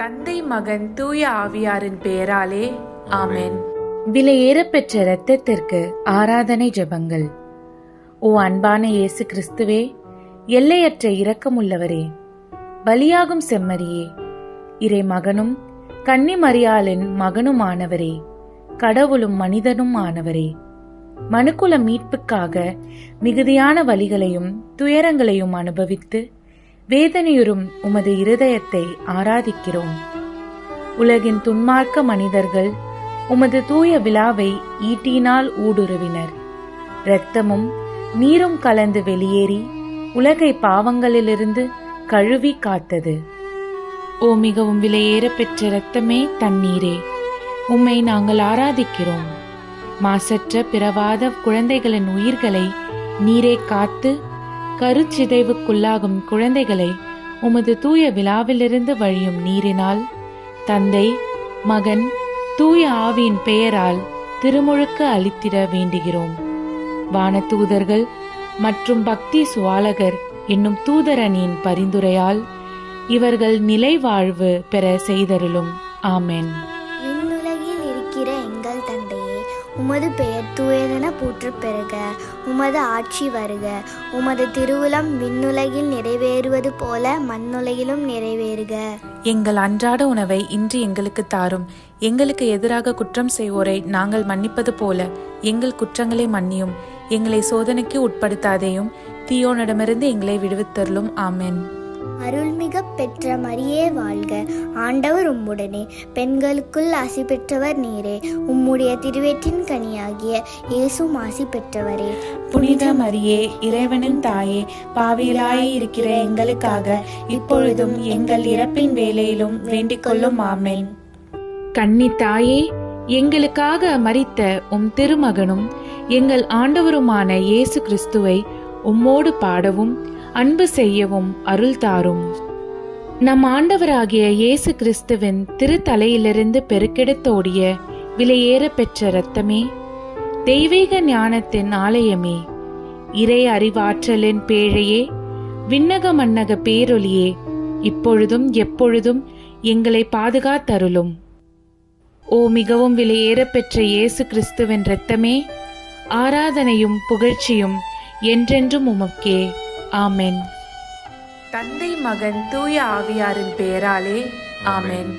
தந்தை, மகன், தூய ஆவியாரின் பெயராலே ஆமென். விலையேறப்பெற்ற இரத்தத்திற்கு ஆராதனை ஜெபங்கள். ஓ அன்பான இயேசு கிறிஸ்துவே, எல்லையற்ற இரக்கமுள்ளவரே, பலியாகும் செம்மறியே, இறை மகனும் கன்னி மரியாளின் மகனுமானவரே, கடவுளும் மனிதனும் ஆனவரே, மனுக்குல மீட்புக்காக மிகுதியான வலிகளையும் துயரங்களையும் அனுபவித்து வேதனையுறும் உமது இருதயத்தை ஆராதிக்கிறோம். உலகின் துன்மார்க்க மனிதர்கள் உமது தூய விழாவை ஈட்டினால் ஊடுருவினர். இரத்தமும் நீரும் கலந்து வெளியேறி உலகை பாவங்களிலிருந்து கழுவி காத்தது. ஓ மிகவும் விலையேற பெற்ற இரத்தமே, தண்ணீரே, உம்மை நாங்கள் ஆராதிக்கிறோம். மாசற்ற பிறவாத குழந்தைகளின் உயிர்களை நீரே காத்து கருச்சிதைவுக்குள்ளாகும் குழந்தைகளை உமது தூய விழாவிலிருந்து வழியும் நீரினால் தந்தை, மகன், தூய ஆவியின் பெயரால் திருமுழுக்கு அளித்திட வேண்டுகிறோம். வானதூதர்கள் மற்றும் பக்தி சுவாலகர் என்னும் தூதரணியின் பரிந்துரையால் இவர்கள் நிலை வாழ்வு பெற செய்தருளும். ஆமென். விண்ணுலகில் இருக்கிற எங்கள் தந்தையே, உமது பெயர் தூயதென போற்று பெறுக. உமது ஆட்சி வருக. உமது திருவுளம் விண்ணுலகில் நிறைவேறுவது போல மண்ணுலகிலும் நிறைவேறுக. எங்கள் அன்றாட உணவை இன்று எங்களுக்கு தாரும். எங்களுக்கு எதிராக குற்றம் செய்வோரை நாங்கள் மன்னிப்பது போல எங்கள் குற்றங்களை மன்னியும். எங்களை சோதனைக்கு உட்படுத்தாதேயும், தீயோனிடமிருந்து எங்களை விடுவித்தருளும். ஆமென். அருள்மிக பெற்ற மரியே வாழ்க. ஆண்டவர் உம்முடனே, பெண்களுக்குள் ஆசி பெற்றவர் நீரே. உம்முடைய திருவயிற்றின் கனியாகிய இயேசுவும் ஆசி பெற்றவரே. புனித மரியே, இறைவனின் தாயே, பாவிகளாய் இருக்கிற எங்களுக்காக இப்பொழுதும் எங்கள் இறப்பின் வேளையிலும் வேண்டிக் கொள்ளும். ஆமென். கன்னி தாயே, எங்களுக்காக மரித்த உம் திருமகனும் எங்கள் ஆண்டவருமான இயேசு கிறிஸ்துவை உம்மோடு பாடவும் அன்பு செய்யவும் அருள் தாரும். நம் ஆண்டவராகிய இயேசு கிறிஸ்துவின் திருத்தலையிலிருந்து பெருக்கெடுத்தோடிய விலையேற பெற்ற இரத்தமே, தெய்வீக ஞானத்தின் ஆலயமே, இறை அறிவாற்றலின் பேழையே, விண்ணக மன்னக பேரொலியே, இப்பொழுதும் எப்பொழுதும் எங்களை பாதுகாத்தருளும். ஓ மிகவும் விலையேற பெற்ற இயேசு கிறிஸ்துவின் இரத்தமே, ஆராதனையும் புகழ்ச்சியும் என்றென்றும் உமக்கே. ஆமென். தந்தை, மகன், தூய ஆவியாரின் பெயராலே ஆமென்.